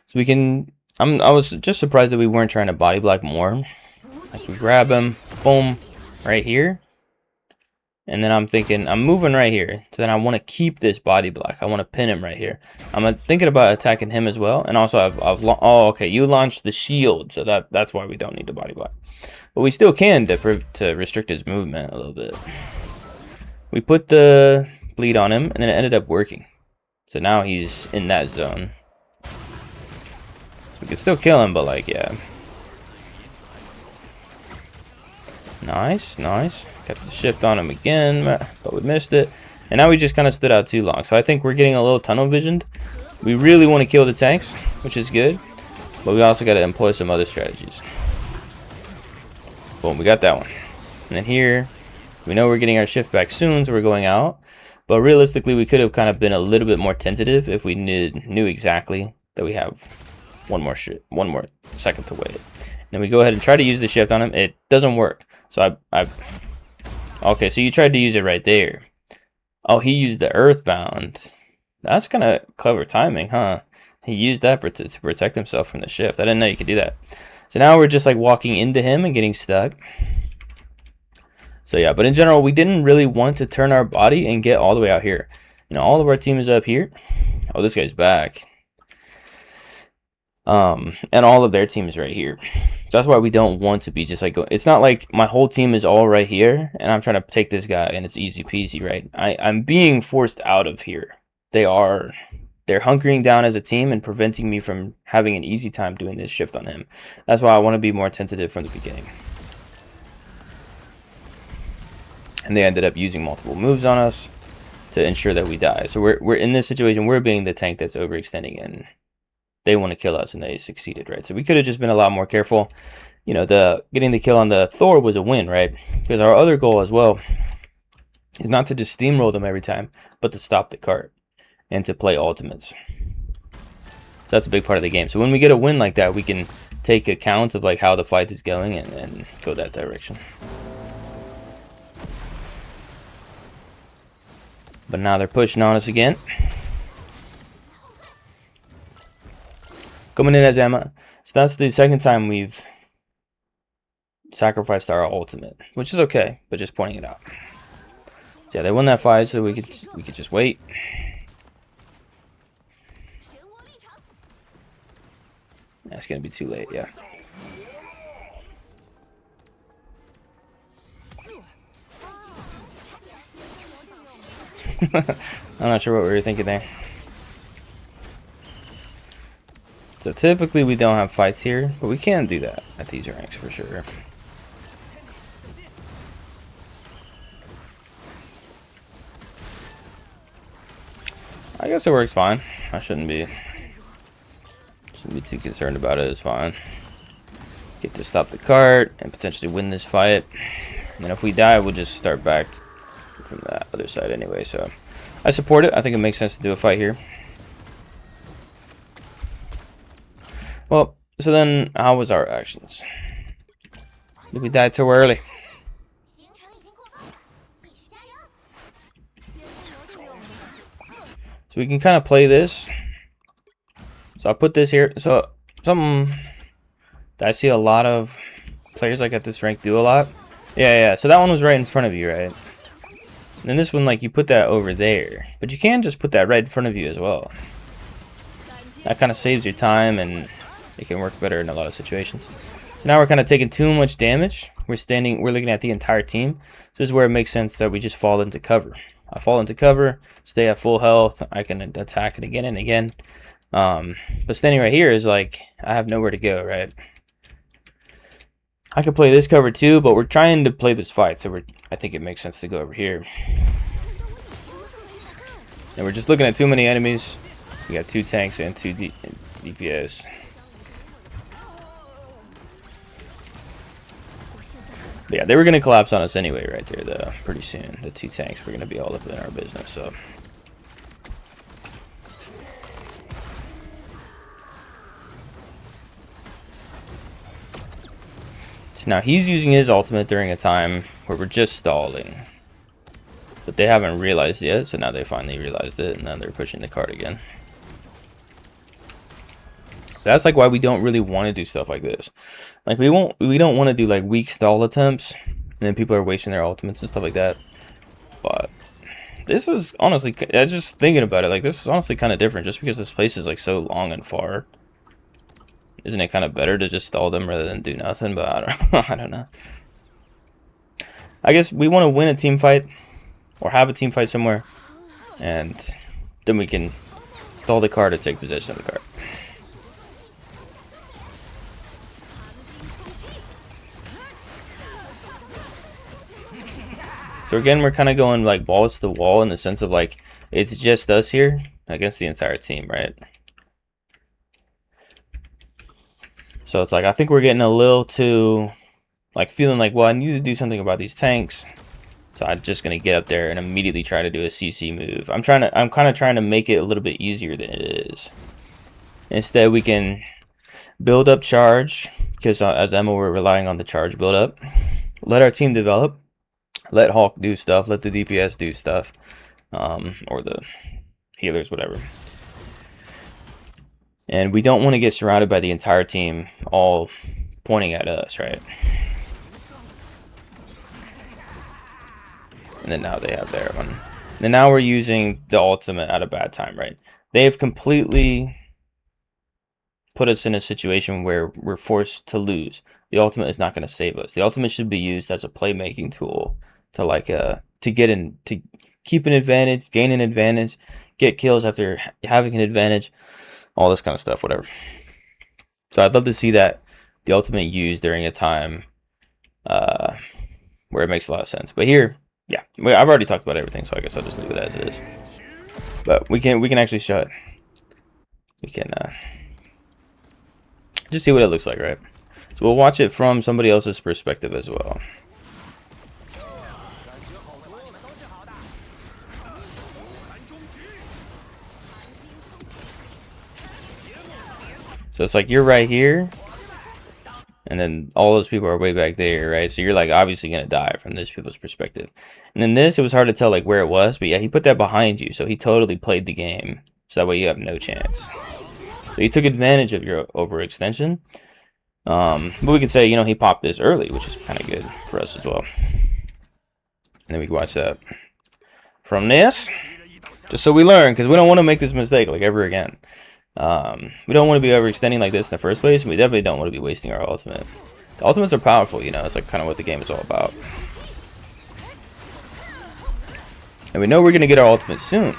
So we can... I was just surprised that we weren't trying to body block more. I can grab him, boom, right here. And then I'm thinking, I'm moving right here. So then I want to keep this body block. I want to pin him right here. I'm thinking about attacking him as well. And also, oh, okay, you launched the shield. So that's why we don't need the body block. But we still can to restrict his movement a little bit. We put the bleed on him, and then it ended up working. So now he's in that zone. We can still kill him, but like, yeah. Nice, nice. Got the shift on him again, but we missed it. And now we just kind of stood out too long. So I think we're getting a little tunnel visioned. We really want to kill the tanks, which is good. But we also got to employ some other strategies. Boom, we got that one. And then here, we know we're getting our shift back soon, so we're going out. But realistically, we could have kind of been a little bit more tentative if we knew exactly that we have one more second to wait. Then we go ahead and try to use the shift on him. It doesn't work. So okay, so you tried to use it right there. Oh, he used the earthbound. That's kind of clever timing, huh? He used that to protect himself from the shift. I didn't know you could do that. So now we're just like walking into him and getting stuck. So yeah, but in general, we didn't really want to turn our body and get all the way out here. You know, all of our team is up here. Oh, this guy's back. And all of their team is right here. So that's why we don't want to be just like, it's not like my whole team is all right here and I'm trying to take this guy and it's easy peasy, right? I'm being forced out of here. They're hunkering down as a team and preventing me from having an easy time doing this shift on him. That's why I want to be more tentative from the beginning. And they ended up using multiple moves on us to ensure that we die. So we're in this situation, we're being the tank that's overextending and they want to kill us and they succeeded, right? So we could have just been a lot more careful. You know, getting the kill on the Thor was a win, right? Because our other goal as well is not to just steamroll them every time, but to stop the cart and to play ultimates. So that's a big part of the game. So when we get a win like that, we can take account of like how the fight is going and go that direction. But now they're pushing on us again. Coming in as Emma. So that's the second time we've sacrificed our ultimate, which is okay, but just pointing it out. So yeah, they won that fight, so we could just wait. That's gonna be too late, yeah. I'm not sure what we were thinking there. So typically we don't have fights here, but we can do that at these ranks for sure. I guess it works fine. I shouldn't be too concerned about it. It's fine. Get to stop the cart and potentially win this fight. And then if we die, we'll just start back from that other side anyway. So I support it. I think it makes sense to do a fight here. Well, so then how was our actions? Did we die too early? So we can kind of play this. So I'll put this here. So something that I see a lot of players like at this rank do a lot. Yeah. So that one was right in front of you, right? And then this one, like, you put that over there. But you can just put that right in front of you as well. That kind of saves your time and it can work better in a lot of situations. So now we're kind of taking too much damage. We're looking at the entire team. So this is where it makes sense that we just fall into cover. I fall into cover, stay at full health. I can attack it again and again. But standing right here is like, I have nowhere to go, right? I could play this cover too, but we're trying to play this fight. So I think it makes sense to go over here. And we're just looking at too many enemies. We got 2 tanks and 2 DPS. But yeah, they were going to collapse on us anyway right there, though, pretty soon. The 2 tanks were going to be all up in our business, so. So now he's using his ultimate during a time where we're just stalling. But they haven't realized yet, so now they finally realized it, and now they're pushing the cart again. That's like why we don't really want to do stuff like this. Like we don't want to do like weak stall attempts, and then people are wasting their ultimates and stuff like that. But this is honestly, just thinking about it, like this is honestly kind of different, just because this place is like so long and far. Isn't it kind of better to just stall them rather than do nothing? But I don't know. I guess we want to win a team fight or have a team fight somewhere, and then we can stall the card to take possession of the card. So again, we're kind of going like balls to the wall in the sense of like it's just us here against the entire team, right? So it's like I think we're getting a little too like feeling like, well, I need to do something about these tanks. So I'm just gonna get up there and immediately try to do a CC move. I'm kind of trying to make it a little bit easier than it is. Instead, we can build up charge because as Emma, we're relying on the charge build up. Let our team develop. Let Hulk do stuff. Let the DPS do stuff, or the healers, whatever. And we don't want to get surrounded by the entire team all pointing at us, right? And then now they have their one. And now we're using the ultimate at a bad time, right? They've completely put us in a situation where we're forced to lose. The ultimate is not going to save us. The ultimate should be used as a playmaking tool to like to get in, to keep an advantage, gain an advantage, get kills after having an advantage, all this kind of stuff, whatever. So I'd love to see that the ultimate used during a time where it makes a lot of sense. But here, yeah, I've already talked about everything, so I guess I'll just leave it as it is. But we can actually show it. We can just see what it looks like, right? So we'll watch it from somebody else's perspective as well. So it's like you're right here, and then all those people are way back there, right? So you're like obviously gonna die from this people's perspective. And then this, it was hard to tell like where it was, but yeah, he put that behind you, so he totally played the game. So that way you have no chance. So he took advantage of your overextension. But we could say, you know, he popped this early, which is kind of good for us as well. And then we can watch that from this, just so we learn, because we don't want to make this mistake like ever again. We don't want to be overextending like this in the first place, and we definitely don't want to be wasting our ultimate. The ultimates are powerful, you know, it's like kind of what the game is all about. And we know we're going to get our ultimate soon.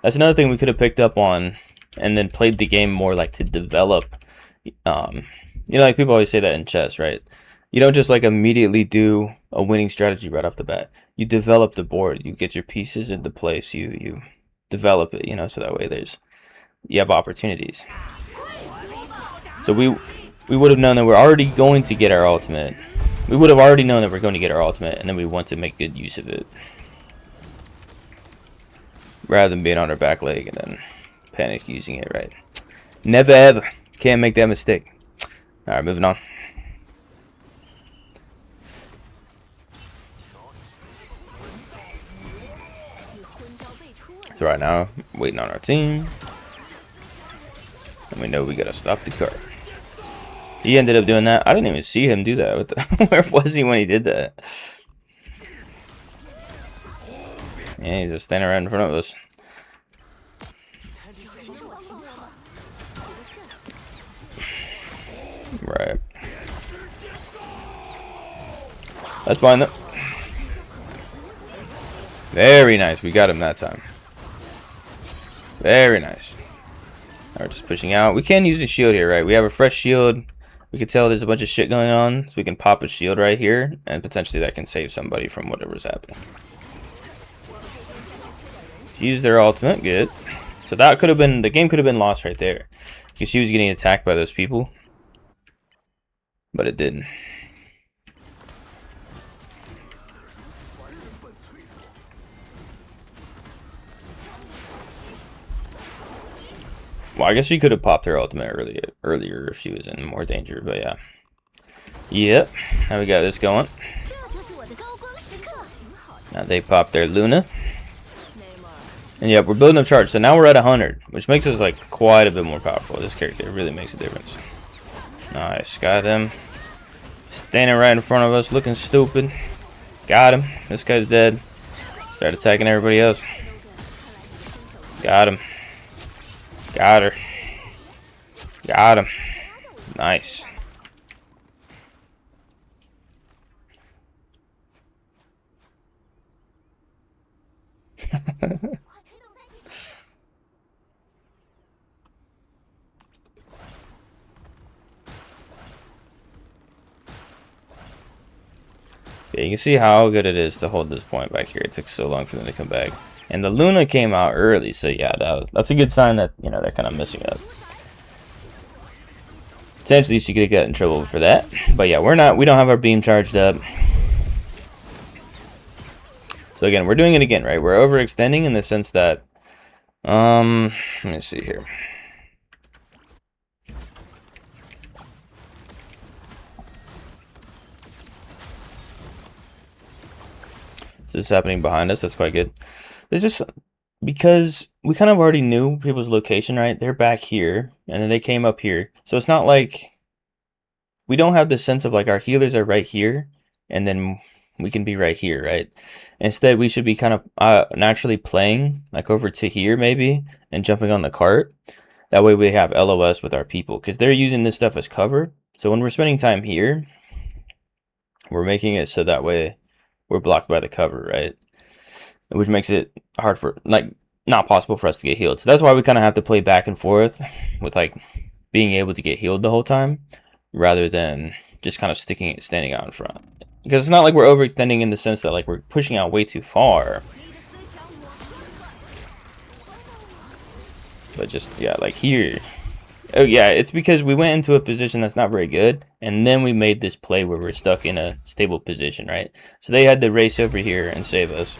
That's another thing we could have picked up on and then played the game more like to develop. You know, like people always say that in chess, right? You don't just like immediately do a winning strategy right off the bat. You develop the board, you get your pieces into place, you develop it, you know, so that way you have opportunities. So we would have known that we're already going to get our ultimate. We would have already known that we're going to get our ultimate, and then we want to make good use of it. Rather than being on our back leg and then panic using it, right? Never ever. Can't make that mistake. Alright, moving on. So right now, waiting on our team. And we know we gotta stop the cart. He ended up doing that. I didn't even see him do that. Where was he when he did that? Yeah, he's just standing right in front of us. Right. That's fine though. Very nice. We got him that time. Very nice. Now we're just pushing out. We can use a shield here, right? We have a fresh shield. We can tell there's a bunch of shit going on. So we can pop a shield right here. And potentially that can save somebody from whatever's happening. Use their ultimate. Good. So that could have been... The game could have been lost right there. Because she was getting attacked by those people. But it didn't. Well, I guess she could have popped her ultimate earlier if she was in more danger, but yeah. Yep, now we got this going. Now they popped their Luna. And yeah, we're building up charge. So now we're at 100, which makes us like quite a bit more powerful. This character really makes a difference. Nice, got him. Standing right in front of us, looking stupid. Got him. This guy's dead. Start attacking everybody else. Got him. Got her. Got him. Nice. Yeah, you can see how good it is to hold this point back here. It took so long for them to come back. And the Luna came out early, so yeah, that's a good sign that, you know, they're kind of missing up. Potentially she could get in trouble for that. But yeah, we don't have our beam charged up. So again, we're doing it again, right? We're overextending in the sense that let me see here. So this is happening behind us. That's quite good. It's just because we kind of already knew people's location, right? They're back here, and then they came up here. So it's not like we don't have the sense of like our healers are right here, and then we can be right here, right? Instead, we should be kind of naturally playing like over to here maybe, and jumping on the cart. That way we have LOS with our people, because they're using this stuff as cover. So when we're spending time here, we're making it so that way we're blocked by the cover, right? Which makes it hard for, like, not possible for us to get healed. So that's why we kind of have to play back and forth with like being able to get healed the whole time, rather than just kind of standing out in front. Because it's not like we're overextending in the sense that like we're pushing out way too far. But just, yeah, like here. Oh yeah, it's because we went into a position that's not very good, and then we made this play where we're stuck in a stable position, right? So they had to race over here and save us.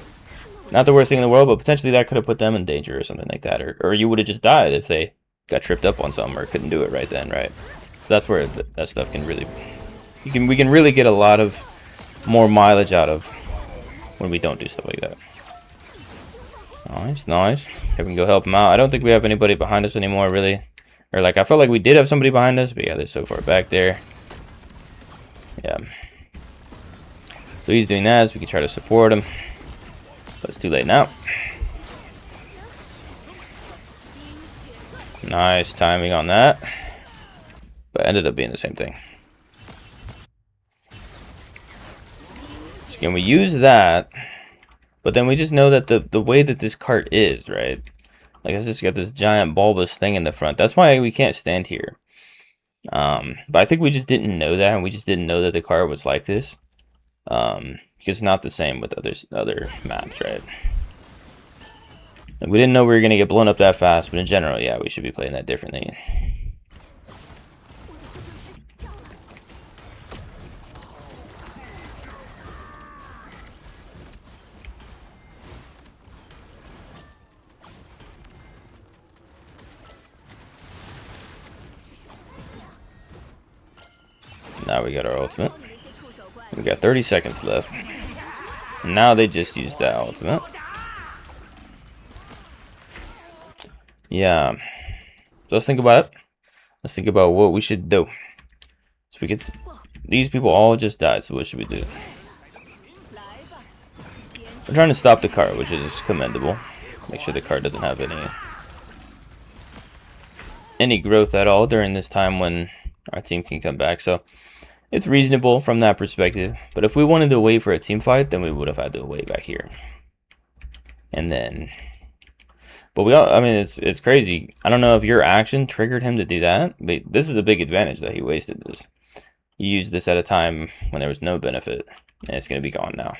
Not the worst thing in the world, but potentially that could have put them in danger or something like that. Or you would have just died if they got tripped up on something or couldn't do it right then, right? So that's where that stuff can really... We can really get a lot of more mileage out of when we don't do stuff like that. Nice, nice. Here we can go help them out. I don't think we have anybody behind us anymore, really. Or like, I felt like we did have somebody behind us, but yeah, they're so far back there. Yeah. So he's doing that, so we can try to support him. But it's too late now. Nice timing on that. But ended up being the same thing. So again, we use that. But then we just know that the way that this cart is, right? Like, it's just got this giant bulbous thing in the front. That's why we can't stand here. But I think we just didn't know that, and we just didn't know that the cart was like this. Because it's not the same with other maps, right? Like, we didn't know we were going to get blown up that fast, but in general, yeah, we should be playing that differently. Now we got our ultimate. We got 30 seconds left. Now they just used that ultimate. Yeah. So let's think about it. Let's think about what we should do. So we get... These people all just died, so what should we do? We're trying to stop the cart, which is commendable. Make sure the cart doesn't have any growth at all during this time when our team can come back. So it's reasonable from that perspective. But if we wanted to wait for a team fight, then we would have had to wait back here. And then... But I mean, it's crazy. I don't know if your action triggered him to do that, but this is a big advantage that he wasted this. He used this at a time when there was no benefit, and it's going to be gone now.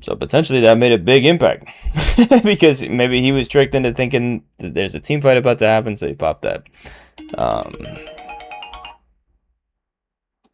So potentially that made a big impact because maybe he was tricked into thinking that there's a team fight about to happen, so he popped that.